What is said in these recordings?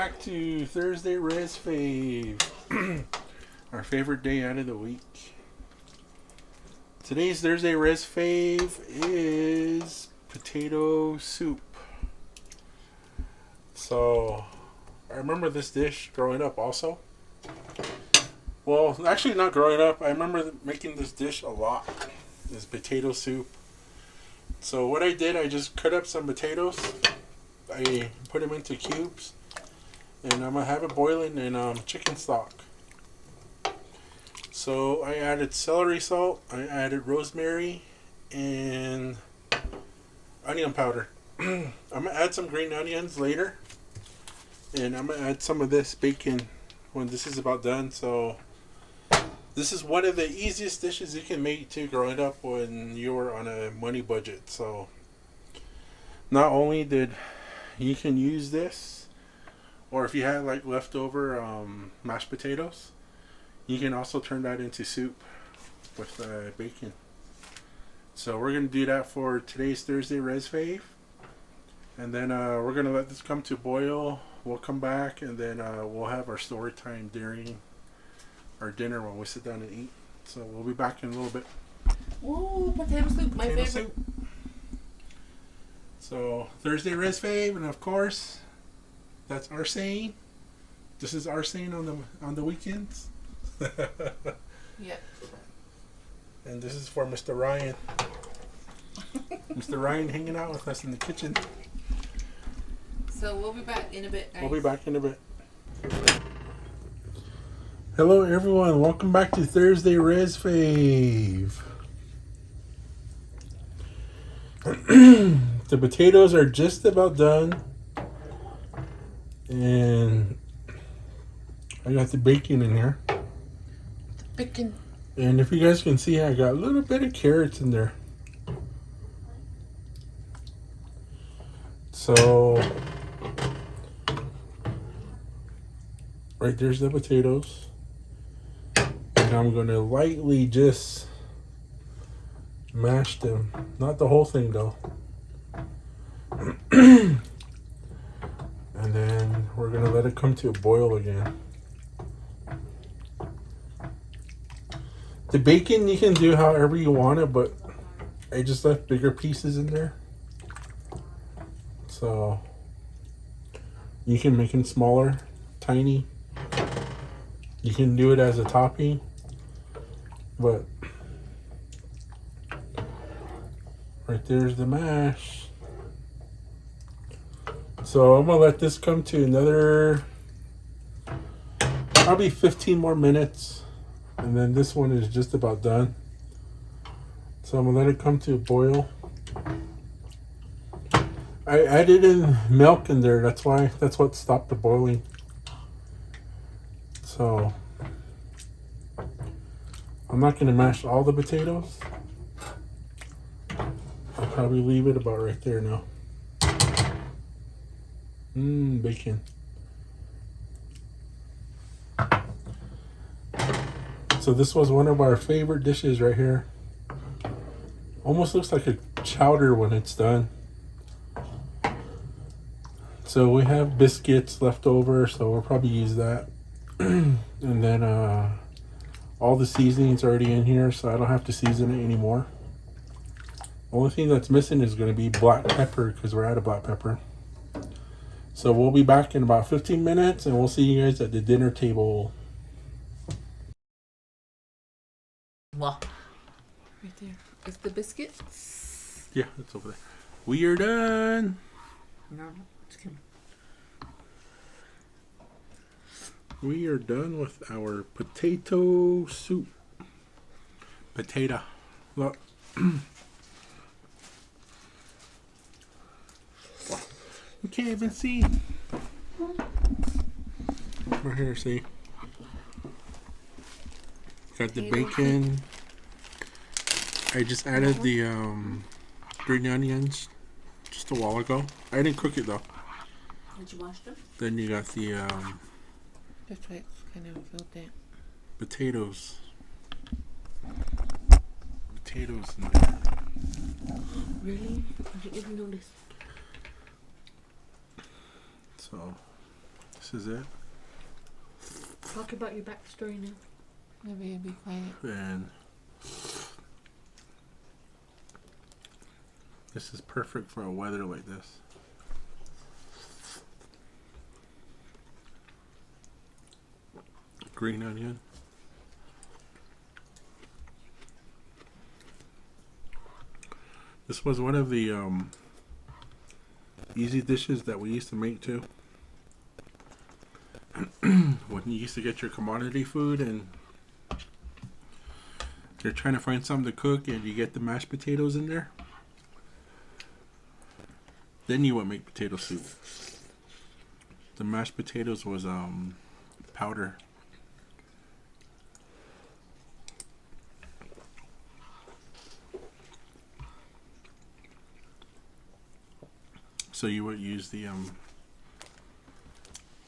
back to Thursday Rez-Fav. Our favorite day out of the week. Today's Thursday Rez-Fav is potato soup. So, I remember this dish growing up also. Well, actually not growing up. I remember making this dish a lot. This potato soup. So what I did, I just cut up some potatoes. I put them into cubes. And I'm going to have it boiling in chicken stock. So I added celery salt. I added rosemary and onion powder. I'm going to add some green onions later. And I'm going to add some of this bacon when this is about done. So this is one of the easiest dishes you can make too growing up when you were on a money budget. So not only did you can use this, or if you had like leftover mashed potatoes, you can also turn that into soup with bacon. So we're going to do that for today's Thursday Rez-Fav. And then we're going to let this come to boil. We'll come back and then we'll have our story time during our dinner when we sit down and eat. So we'll be back in a little bit. Ooh, potato soup, my favorite. Soup. So Thursday Rez-Fav, and of course, that's our saying. This is our saying on the weekends. Yeah. And this is for Mr. Ryan. Mr. Ryan hanging out with us in the kitchen. So we'll be back in a bit, guys. We'll be back in a bit. Hello everyone, welcome back to Thursday Rez-Fav. The potatoes are just about done. And I got the bacon in here. Bacon. And if you guys can see, I got a little bit of carrots in there. So, right there's the potatoes. And I'm going to lightly just mash them. Not the whole thing though. And then we're going to let it come to a boil again. The bacon you can do however you want it, but I just left bigger pieces in there. So you can make them smaller, tiny. You can do it as a topping, but right there's the mash. So I'm gonna let this come to another probably 15 more minutes, and then this one is just about done. So I'm gonna let it come to a boil. I added in milk in there, that's what stopped the boiling. So I'm not gonna mash all the potatoes. I'll probably leave it about right there now. Bacon. So this was one of our favorite dishes right here. Almost looks like a chowder when it's done. So we have biscuits left over, so we'll probably use that. And then all the seasoning's already in here, so I don't have to season it anymore. Only thing that's missing is going to be black pepper, because we're out of black pepper. So we'll be back in about 15 minutes, and we'll see you guys at the dinner table. Well, right there. It's the biscuits. Yeah, it's over there. We are done. No, just kidding. We are done with our potato soup. Potato. Look. You can't even see. Right here, see? Got the bacon. I just added the green onions just a while ago. I didn't cook it though. Did you wash them? Then you got the That's why it's kind of filled that. potatoes. Potatoes in there. Really? I didn't even notice. So this is it. Talk about your backstory now. Maybe I'll be quiet. And this is perfect for a weather like this. Green onion. This was one of the easy dishes that we used to make too. When you used to get your commodity food and you're trying to find something to cook and you get the mashed potatoes in there, then you would make potato soup. The mashed potatoes was powder. So you would use the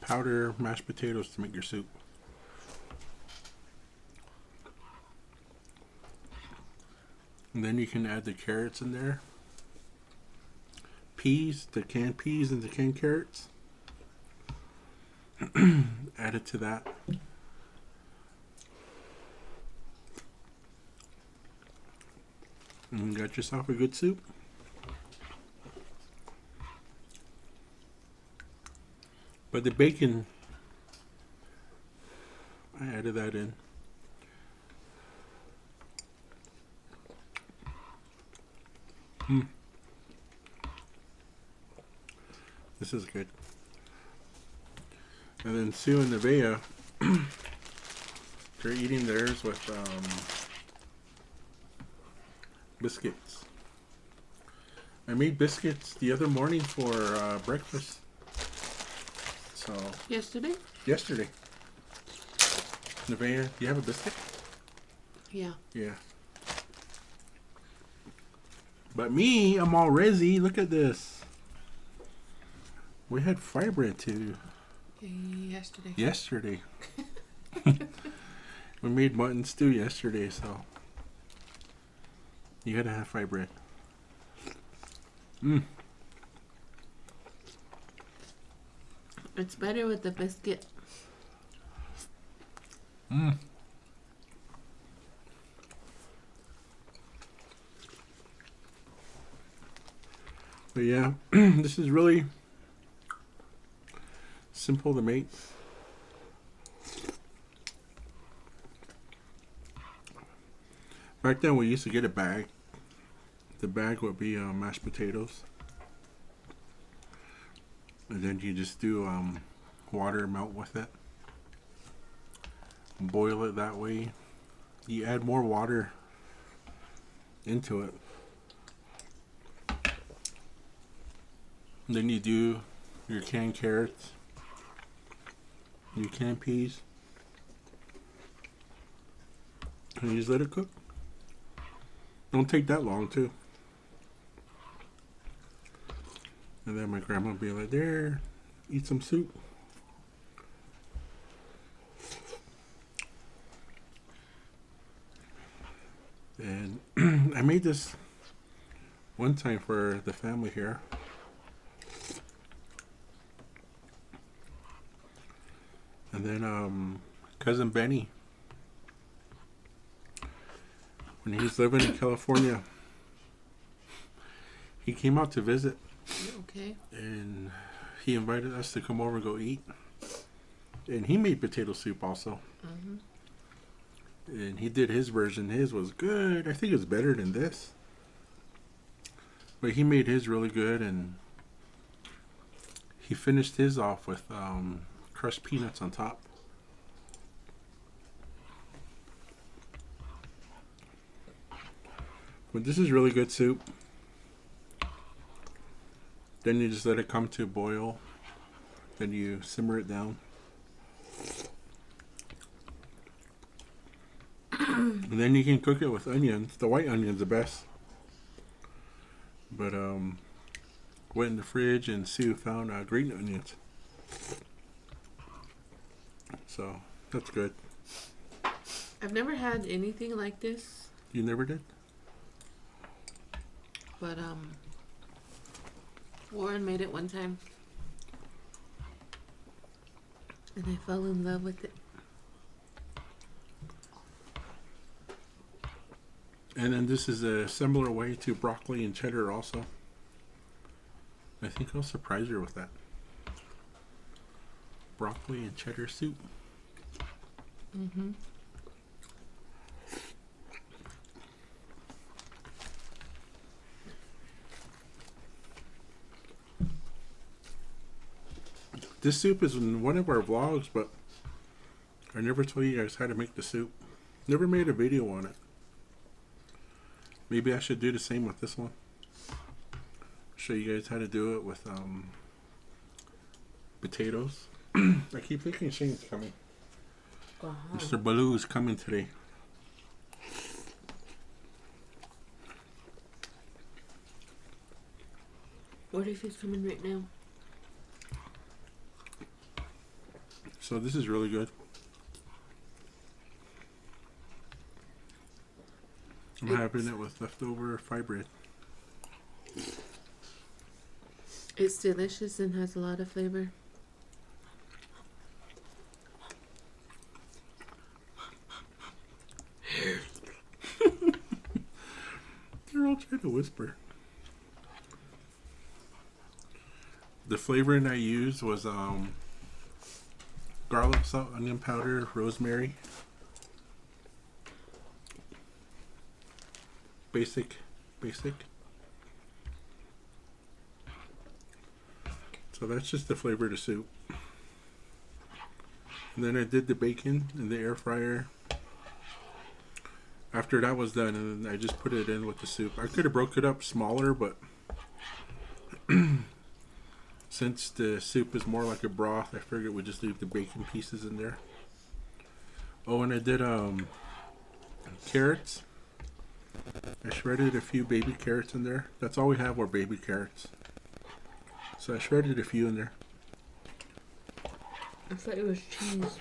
powder mashed potatoes to make your soup. And then you can add the carrots in there. Peas, the canned peas and the canned carrots. Add it to that. And you got yourself a good soup. But the bacon, I added that in. This is good. And then Sue and Nevaeh, they're eating theirs with biscuits. I made biscuits the other morning for breakfast. So Yesterday? yesterday. Nevaeh, do you have a biscuit? Yeah. Yeah. But me, I'm all resi. Look at this. We had fire bread too. Yesterday. Yesterday. We made mutton stew yesterday, so you gotta have fire bread. It's better with the biscuit. But yeah, this is really simple to make. Back then we used to get a bag. The bag would be mashed potatoes. And then you just do water melt with it. Boil it that way. You add more water into it. And then you do your canned carrots, your canned peas, and you just let it cook. Don't take that long too. And then my grandma would be like, there, eat some soup. And I made this one time for the family here. And then cousin Benny, when he was living in California, he came out to visit. Okay. And he invited us to come over and go eat. And he made potato soup also. And he did his version. His was good. I think it was better than this. But he made his really good, and he finished his off with crushed peanuts on top. But this is really good soup. Then you just let it come to a boil. Then you simmer it down. And then you can cook it with onions. The white onion's the best. But went in the fridge and Sue found green onions. So that's good. I've never had anything like this, You never did? but Warren made it one time. And I fell in love with it. And then this is a similar way to broccoli and cheddar also. I think I'll surprise her with that. Broccoli and cheddar soup. Mm-hmm. This soup is in one of our vlogs, but I never told you guys how to make the soup. Never made a video on it. Maybe I should do the same with this one. Show you guys how to do it with potatoes. I keep thinking Shane's coming. Wow. Mr. Baloo is coming today. What if he's coming right now? So this is really good. I'm having it with leftover fry bread. It's delicious and has a lot of flavor. They're all trying to whisper. The flavoring I used was garlic, salt, onion powder, rosemary. Basic. So that's just the flavor of the soup. And then I did the bacon in the air fryer. After that was done, and I just put it in with the soup. I could have broke it up smaller, but since the soup is more like a broth, I figured we'd just leave the bacon pieces in there. Oh, and I did carrots. I shredded a few baby carrots in there. That's all we have were baby carrots. So I shredded a few in there. I thought it was cheese.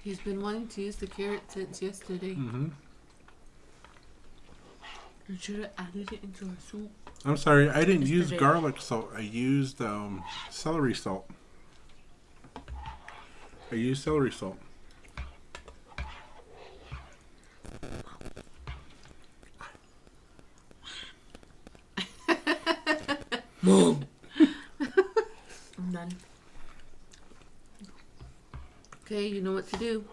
He's been wanting to use the carrot since yesterday. Mm-hmm. I should have added it into our soup. I'm sorry, I didn't use Yesterday. garlic salt. I used celery salt. I used celery salt. Mom! I'm done. Okay, you know what to do.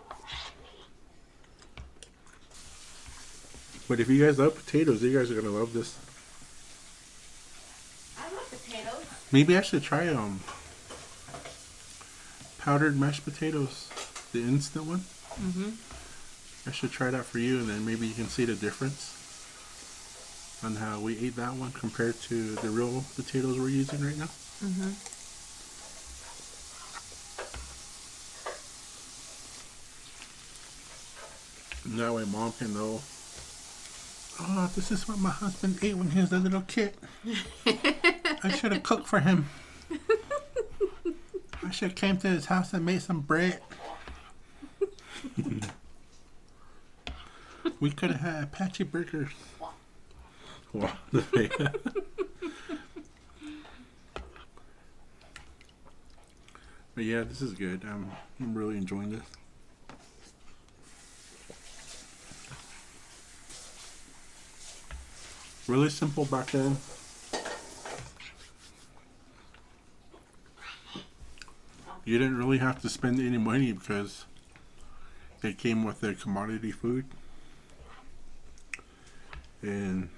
But if you guys love potatoes, you guys are gonna love this. I love potatoes. Maybe I should try powdered mashed potatoes, the instant one. Mm-hmm. I should try that for you, and then maybe you can see the difference on how we ate that one compared to the real potatoes we're using right now. Mm-hmm. And that way Mom can know, oh, this is what my husband ate when he was a little kid. I should have cooked for him. I should have came to his house and made some bread. We could have had Apache burgers. Wow. But yeah, this is good. I'm really enjoying this. Really simple back then. You didn't really have to spend any money because they came with their commodity food. And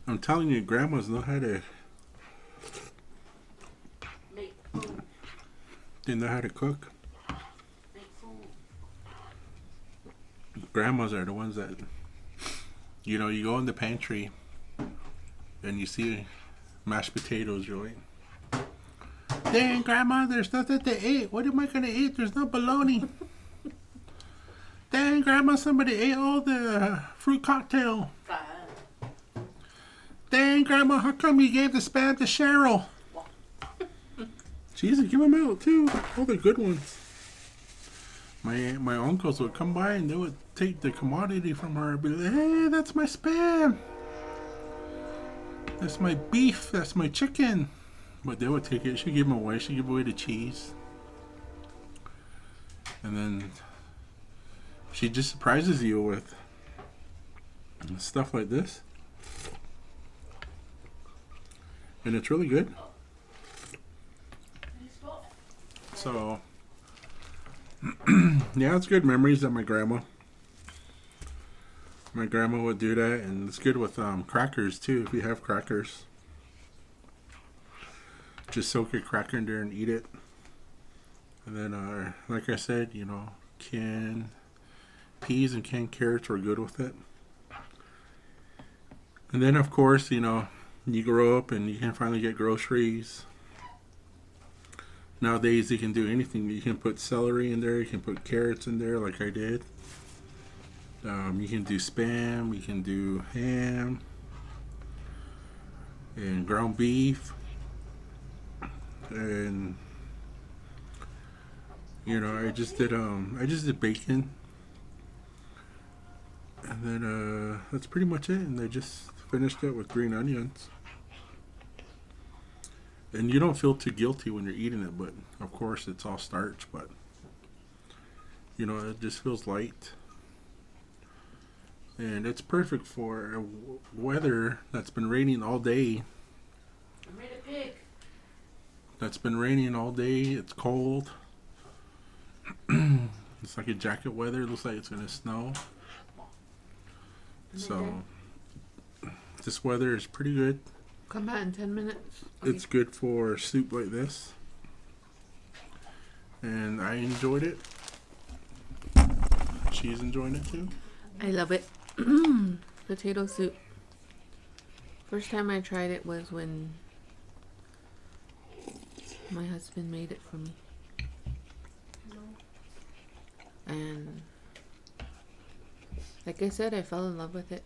I'm telling you, grandmas know how to, Make food. they know how to cook. Make food. Grandmas are the ones that, you know, you go in the pantry and you see mashed potatoes, you're like, dang, Grandma, there's nothing to eat. What am I going to eat? There's no bologna. Dang, Grandma, somebody ate all the fruit cocktail. Dang, Grandma, how come you gave the spam to Cheryl? Jesus, give them out, too. All the good ones. My uncles would come by and they would take the commodity from her and be like, hey, that's my spam. That's my beef. That's my chicken. But they would take it. She'd give them away. She'd give away the cheese. And then she just surprises you with stuff like this. And it's really good. So, yeah, it's good memories of my grandma. My grandma would do that, and it's good with crackers too, if you have crackers. Just soak your cracker in there and eat it. And then, like I said, you know, canned peas and canned carrots were good with it. And then, of course, you know, you grow up and you can finally get groceries. Nowadays, you can do anything. You can put celery in there. You can put carrots in there like I did. You can do Spam. You can do ham. And ground beef. And, you know, I just did bacon. And then, that's pretty much it. And I just finished it with green onions. And you don't feel too guilty when you're eating it, but of course it's all starch, but you know, it just feels light. And it's perfect for weather that's been raining all day. I made a pig. That's been raining all day. It's cold. It's like a jacket weather. It looks like it's going to snow. So this weather is pretty good. Come back in 10 minutes. It's good for soup like this. And I enjoyed it. She's enjoying it too. I love it. Potato soup. First time I tried it was when my husband made it for me. And like I said, I fell in love with it.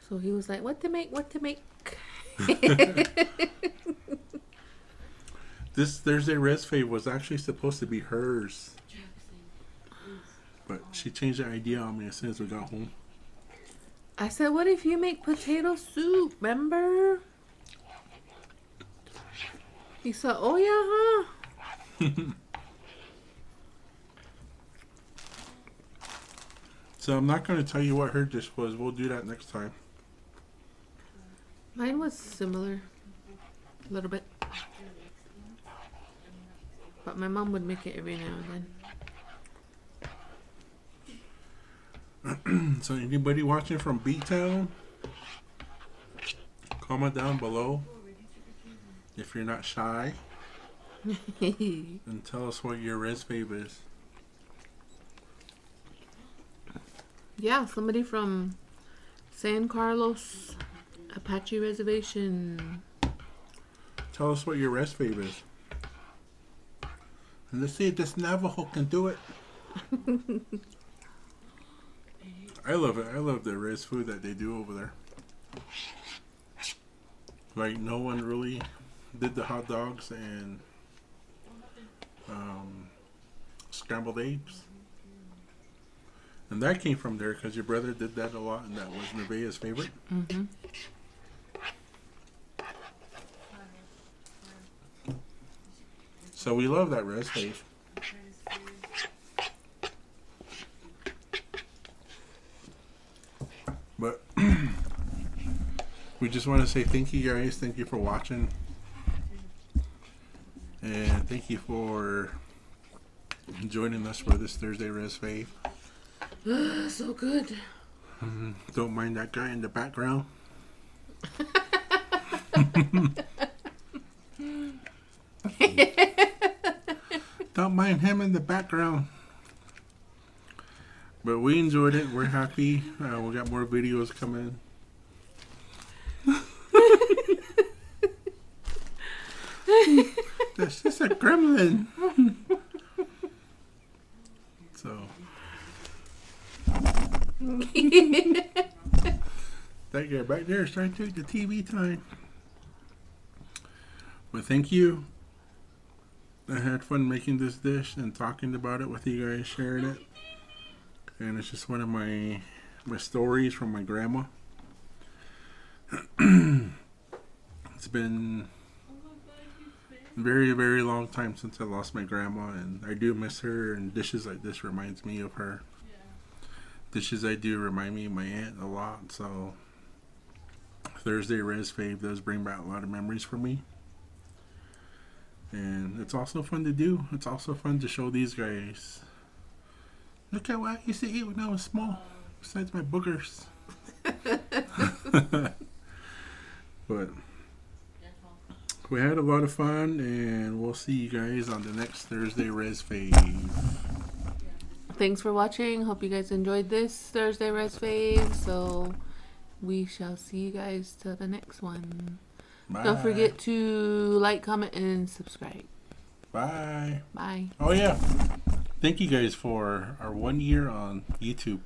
So he was like, what to make? This Thursday Rez-Fav was actually supposed to be hers. But she changed the idea on me as soon as we got home. I said, what if you make potato soup? Remember? He said, oh yeah, huh? So I'm not going to tell you what her dish was. We'll do that next time. Mine was similar. A little bit. But my mom would make it every now and then. So anybody watching from B-Town, comment down below if you're not shy. And tell us what your Rez-Fav is. Yeah, somebody from San Carlos Apache Reservation. Tell us what your Rez-Fav is. And let's see if this Navajo can do it. I love it. I love the Rez food that they do over there. Like, no one really did the hot dogs and scrambled eggs. And that came from there because your brother did that a lot, and that was Nevaeh's favorite. Mm-hmm. So we love that Rez-Fav. But we just want to say thank you guys. Thank you for watching. And thank you for joining us for this Thursday Rez-Fav. So good. Don't mind that guy in the background. Don't mind him in the background. But we enjoyed it. We're happy. We got more videos coming. That's just a gremlin. So that guy back there is trying to take the TV time. But thank you. I had fun making this dish and talking about it with you guys, sharing it. And it's just one of my stories from my grandma. It's been a very, very long time since I lost my grandma, and I do miss her, and dishes like this reminds me of her. Dishes I do remind me of my aunt a lot, so Thursday Rez-Fav does bring back a lot of memories for me. And it's also fun to do. It's also fun to show these guys. Look at what I used to eat when I was small, besides my boogers. But we had a lot of fun, and we'll see you guys on the next Thursday Rez-Fav. Thanks for watching. Hope you guys enjoyed this Thursday Rez-Fav. So we shall see you guys till the next one. Bye. Don't forget to like, comment, and subscribe. Bye. Bye. Oh yeah. Thank you guys for our 1 year on YouTube.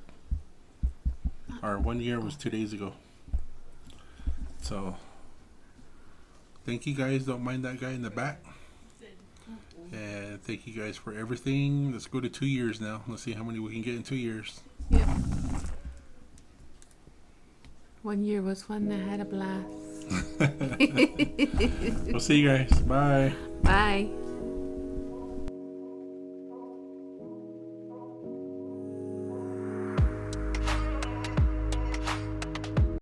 Our 1 year was 2 days ago. So thank you guys. Don't mind that guy in the back. And thank you guys for everything. Let's go to 2 years now. Let's see how many we can get in 2 years. Yep. 1 year was fun. I had a blast. We'll see you guys. Bye. Bye.